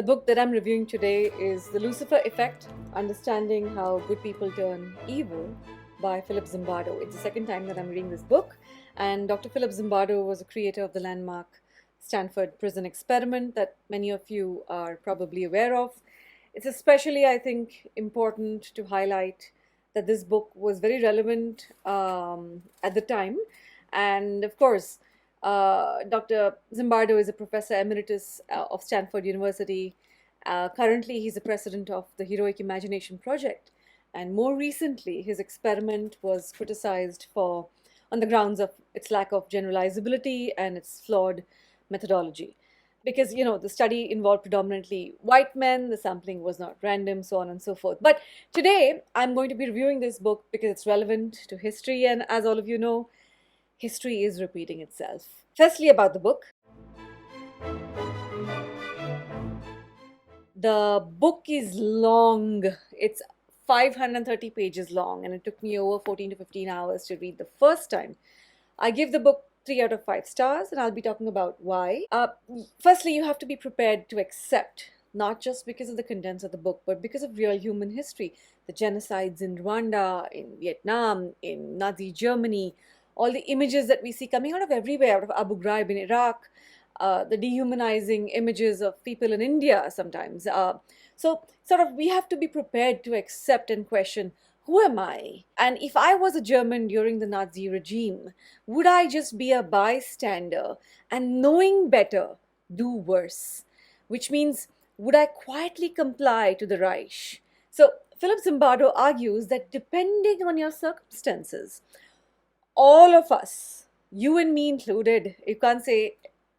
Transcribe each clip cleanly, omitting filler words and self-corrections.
The book that I'm reviewing today is The Lucifer Effect, Understanding How Good People Turn Evil by Philip Zimbardo. It's the second time that I'm reading this book, and Dr. Philip Zimbardo was a creator of the landmark Stanford prison experiment that many of you are probably aware of. It's especially, I think, important to highlight that this book was very relevant at the time. And of course, Dr. Zimbardo is a professor emeritus of Stanford University. Currently, he's the president of the Heroic Imagination Project. And more recently, his experiment was criticized on the grounds of its lack of generalizability and its flawed methodology. Because, the study involved predominantly white men, the sampling was not random, so on and so forth. But today, I'm going to be reviewing this book because it's relevant to history. And as all of you know, history is repeating itself. Firstly, about the book. The book is long. It's 530 pages long, and it took me over 14 to 15 hours to read the first time. I give the book 3 out of 5 stars, and I'll be talking about why. Firstly, you have to be prepared to accept, not just because of the contents of the book, but because of real human history, the genocides in Rwanda, in Vietnam, in Nazi Germany, all the images that we see coming out of everywhere, out of Abu Ghraib in Iraq, the dehumanizing images of people in India sometimes. So we have to be prepared to accept and question, who am I? And if I was a German during the Nazi regime, would I just be a bystander and, knowing better, do worse? Which means, would I quietly comply to the Reich? So Philip Zimbardo argues that depending on your circumstances, all of us, you and me included, you can't say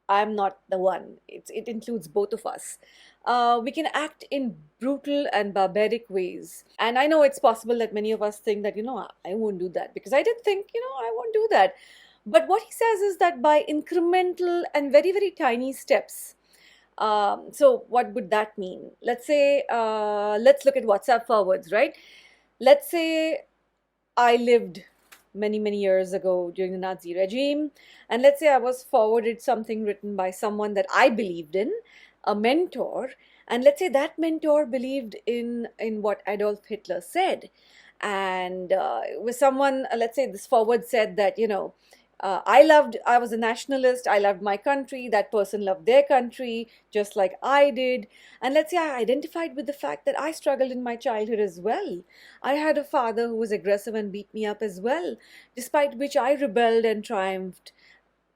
I'm not the one, it includes both of us. We can act in brutal and barbaric ways. And I know it's possible that many of us think that, I won't do that, because I did think, I won't do that. But what he says is that by incremental and very, very tiny steps. So what would that mean? Let's say, let's look at WhatsApp forwards, right? Let's say I lived many, many years ago during the Nazi regime, and let's say I was forwarded something written by someone that I believed in, a mentor, and let's say that mentor believed in what Adolf Hitler said, and with someone, let's say this forward said that, I was a nationalist, I loved my country, that person loved their country just like I did. And let's say I identified with the fact that I struggled in my childhood as well. I had a father who was aggressive and beat me up as well, despite which I rebelled and triumphed.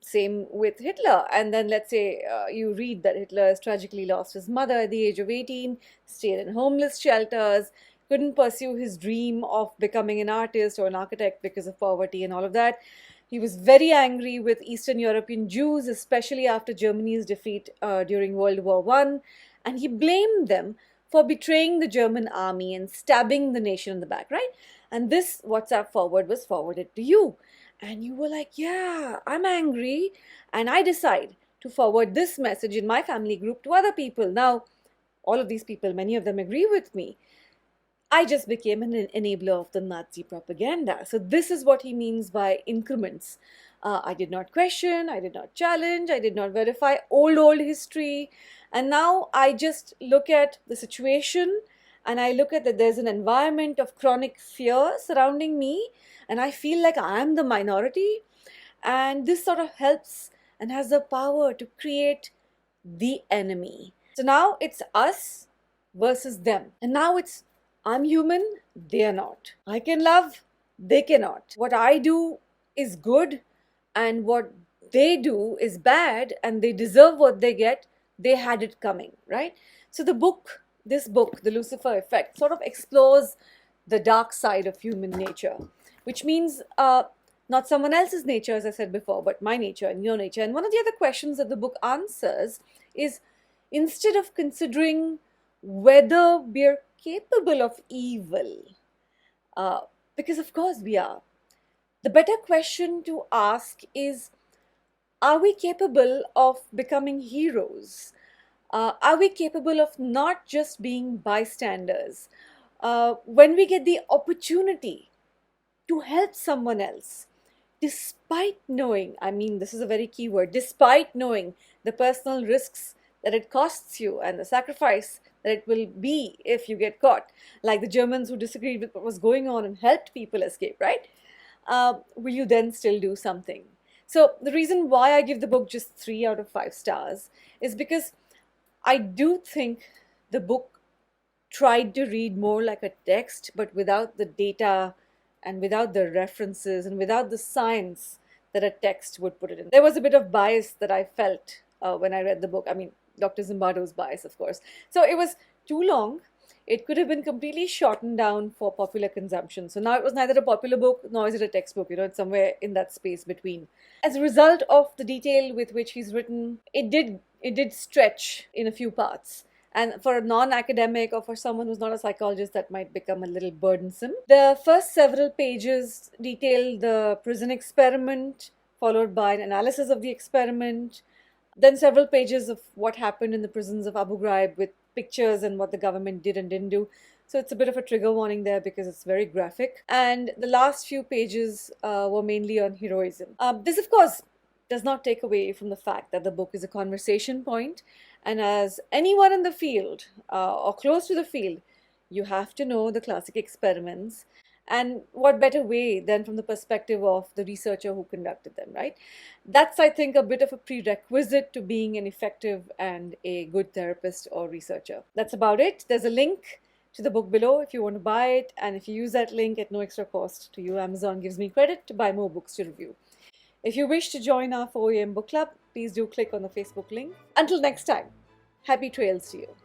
Same with Hitler. And then let's say you read that Hitler has tragically lost his mother at the age of 18, stayed in homeless shelters, couldn't pursue his dream of becoming an artist or an architect because of poverty and all of that. He was very angry with Eastern European Jews, especially after Germany's defeat during World War I, and he blamed them for betraying the German army and stabbing the nation in the back, right? And this WhatsApp forward was forwarded to you. And you were like, yeah, I'm angry, and I decide to forward this message in my family group to other people. Now, all of these people, many of them agree with me. I just became an enabler of the Nazi propaganda. So this is what he means by increments. I did not question, I did not challenge, I did not verify old history. And now I just look at the situation, and I look at that there's an environment of chronic fear surrounding me, and I feel like I am the minority. And this sort of helps and has the power to create the enemy. So now it's us versus them. And now it's I'm human, they are not. I can love, they cannot. What I do is good, and what they do is bad, and they deserve what they get. They had it coming, right? So this book, The Lucifer Effect, sort of explores the dark side of human nature, which means not someone else's nature, as I said before, but my nature and your nature. And one of the other questions that the book answers is, instead of considering whether we're capable of evil, because of course we are, the better question to ask is, are we capable of becoming heroes? Are we capable of not just being bystanders? When we get the opportunity to help someone else, despite knowing, this is a very key word, despite knowing the personal risks that it costs you and the sacrifice that it will be if you get caught, like the Germans who disagreed with what was going on and helped people escape, right? Will you then still do something? So the reason why I give the book just 3 out of 5 stars is because I do think the book tried to read more like a text, but without the data and without the references and without the science that a text would put it in. There was a bit of bias that I felt when I read the book. I mean, Dr. Zimbardo's bias, of course. So it was too long. It could have been completely shortened down for popular consumption. So now it was neither a popular book nor is it a textbook. It's somewhere in that space between. As a result of the detail with which he's written, it did stretch in a few parts. And for a non-academic or for someone who's not a psychologist, that might become a little burdensome. The first several pages detail the prison experiment, followed by an analysis of the experiment, then several pages of what happened in the prisons of Abu Ghraib with pictures and what the government did and didn't do. So it's a bit of a trigger warning there because it's very graphic. And the last few pages were mainly on heroism. This, of course, does not take away from the fact that the book is a conversation point. And as anyone in the field or close to the field, you have to know the classic experiments. And what better way than from the perspective of the researcher who conducted them, right? That's, I think, a bit of a prerequisite to being an effective and a good therapist or researcher. That's about it. There's a link to the book below if you want to buy it. And if you use that link at no extra cost to you, Amazon gives me credit to buy more books to review. If you wish to join our 4 AM book club, please do click on the Facebook link. Until next time, happy trails to you.